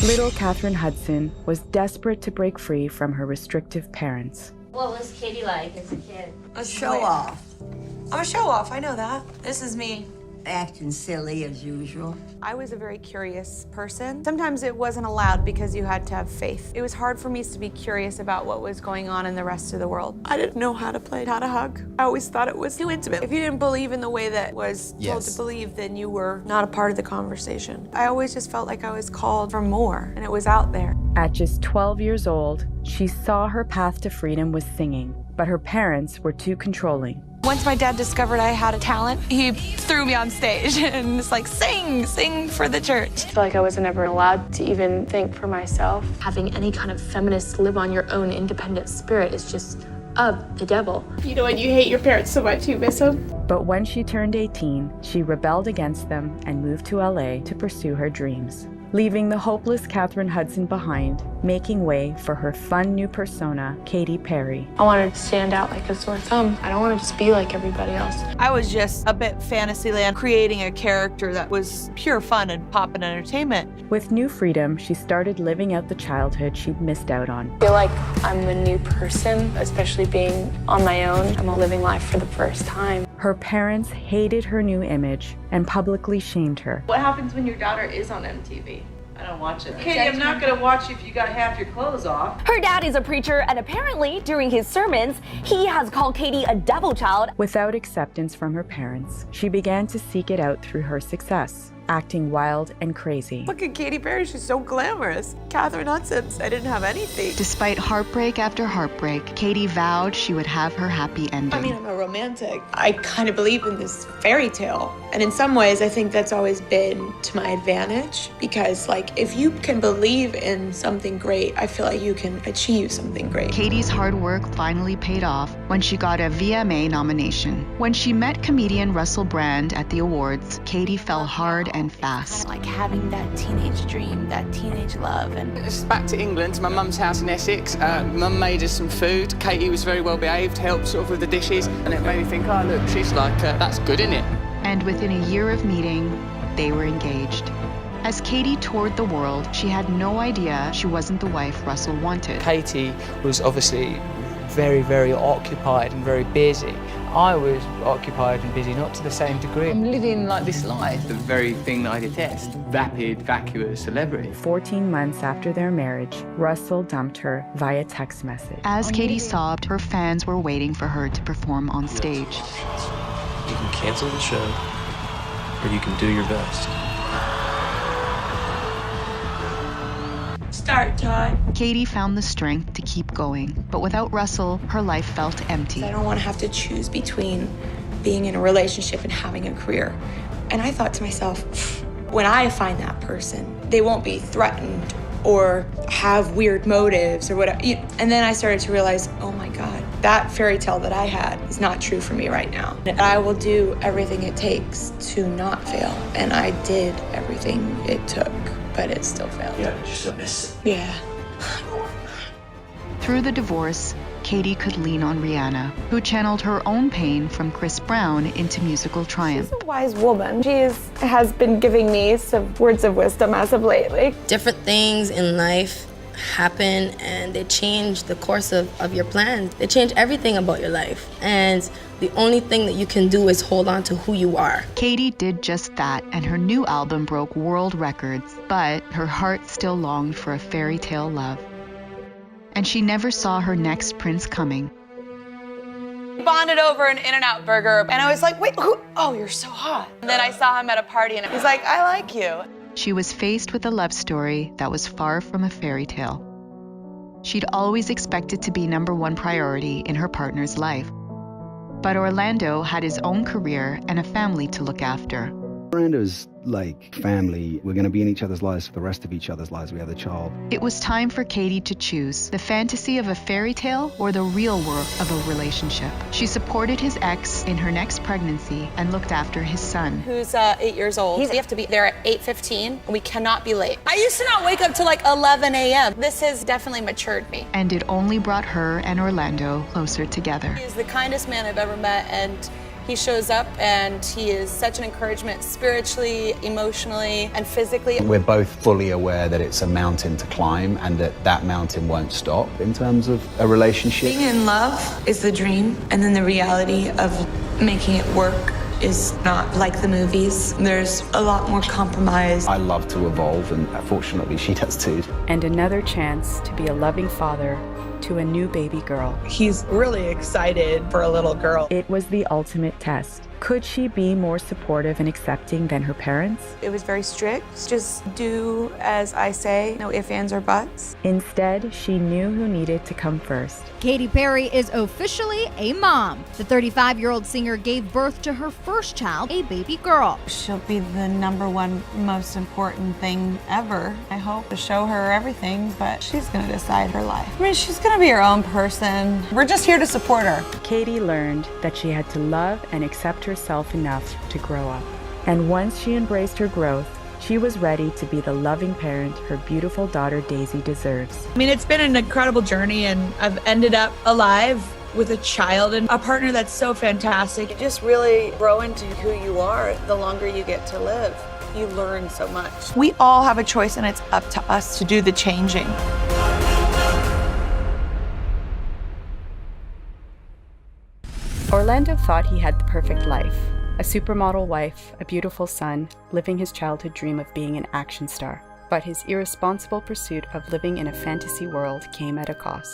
Little Katheryn Hudson was desperate to break free from her restrictive parents. What was Katy like as a kid? A show-off. I'm a show-off, I know that. This is me. Acting silly as usual. I was a very curious person. Sometimes it wasn't allowed because you had to have faith. It was hard for me to be curious about what was going on in the rest of the world. I didn't know how to play, how to hug. I always thought it was too intimate. If you didn't believe in the way that was told to believe, then you were not a part of the conversation. I always just felt like I was called for more, and it was out there. At just 12 years old, she saw her path to freedom was singing, but her parents were too controlling. Once my dad discovered I had a talent, he threw me on stage and was like, sing for the church. I feel like I wasn't ever allowed to even think for myself. Having any kind of feminist live on your own independent spirit is just of the devil. You know when you hate your parents so much you miss them? But when she turned 18, she rebelled against them and moved to LA to pursue her dreams, leaving the hopeless Katheryn Hudson behind, making way for her fun new persona, Katy Perry. I wanted to stand out like a sore thumb. I don't want to just be like everybody else. I was just a bit Fantasyland, creating a character that was pure fun and pop and entertainment. With new freedom, she started living out the childhood she'd missed out on. I feel like I'm a new person, especially being on my own. I'm living life for the first time. Her parents hated her new image and publicly shamed her. What happens when your daughter is on MTV? I don't watch it. Katie, I'm not gonna watch you if you got half your clothes off. Her dad is a preacher, and apparently, during his sermons, he has called Katy a devil child. Without acceptance from her parents, she began to seek it out through her success, acting wild and crazy. Look at Katy Perry, she's so glamorous. Katheryn Hudson, I didn't have anything. Despite heartbreak after heartbreak, Katy vowed she would have her happy ending. I mean, I'm a romantic. I kind of believe in this fairy tale. And in some ways, I think that's always been to my advantage because, like, if you can believe in something great, I feel like you can achieve something great. Katy's hard work finally paid off when she got a VMA nomination. When she met comedian Russell Brand at the awards, Katy fell hard and fast. Like having that teenage dream, that teenage love. And it's back to England, to my mum's house in Essex. Mum made us some food. Katy was very well behaved, helped sort of with the dishes, and it made me think, oh look, she's like, that's good, isn't it? And within a year of meeting, they were engaged. As Katy toured the world, she had no idea she wasn't the wife Russell wanted. Katy was obviously very, very occupied and very busy. I was occupied and busy, not to the same degree. I'm living like this life, the very thing that I detest, vapid, vacuous celebrity. 14 months after their marriage, Russell dumped her via text message. As Katy sobbed, her fans were waiting for her to perform on stage. You can cancel the show, or you can do your best. Start time. Katy found the strength to keep going, but without Russell, her life felt empty. I don't want to have to choose between being in a relationship and having a career. And I thought to myself, when I find that person, they won't be threatened or have weird motives or whatever. And then I started to realize, oh my God, that fairy tale that I had is not true for me right now. And I will do everything it takes to not fail. And I did everything it took, but it still failed. Yeah, but you're still missing. Yeah. Through the divorce, Katy could lean on Rihanna, who channeled her own pain from Chris Brown into musical triumph. She's a wise woman. She has been giving me some words of wisdom as of lately. Different things in life happen and they change the course of your plans. They change everything about your life. And the only thing that you can do is hold on to who you are. Katy did just that, and her new album broke world records, but her heart still longed for a fairy tale love. And she never saw her next prince coming. We bonded over an In-N-Out burger, and I was like, wait, who? Oh, you're so hot. And then I saw him at a party, and he's like, I like you. She was faced with a love story that was far from a fairy tale. She'd always expected to be #1 priority in her partner's life. But Orlando had his own career and a family to look after. Orlando's like family. We're going to be in each other's lives for the rest of each other's lives. We have a child. It was time for Katy to choose the fantasy of a fairy tale or the real world of a relationship. She supported his ex in her next pregnancy and looked after his son. Who's 8 years old. We have to be there at 8:15, and we cannot be late. I used to not wake up till like 11 a.m. This has definitely matured me. And it only brought her and Orlando closer together. He's the kindest man I've ever met, and He shows up and he is such an encouragement spiritually, emotionally, and physically. We're both fully aware that it's a mountain to climb and that mountain won't stop in terms of a relationship. Being in love is the dream, and then the reality of making it work is not like the movies. There's a lot more compromise. I love to evolve, and fortunately she does too. And another chance to be a loving father to a new baby girl. He's really excited for a little girl. It was the ultimate test. Could she be more supportive and accepting than her parents? It was very strict. Just do as I say, no ifs, ands, or buts. Instead, she knew who needed to come first. Katy Perry is officially a mom. The 35-year-old singer gave birth to her first child, a baby girl. She'll be the #1 most important thing ever. I hope to show her everything, but she's gonna decide her life. I mean, she's gonna be her own person. We're just here to support her. Katy learned that she had to love and accept herself enough to grow up. And once she embraced her growth, she was ready to be the loving parent her beautiful daughter Daisy deserves. I mean, it's been an incredible journey, and I've ended up alive with a child and a partner that's so fantastic. You just really grow into who you are the longer you get to live. You learn so much. We all have a choice, and it's up to us to do the changing. Orlando thought he had the perfect life. A supermodel wife, a beautiful son, living his childhood dream of being an action star. But his irresponsible pursuit of living in a fantasy world came at a cost.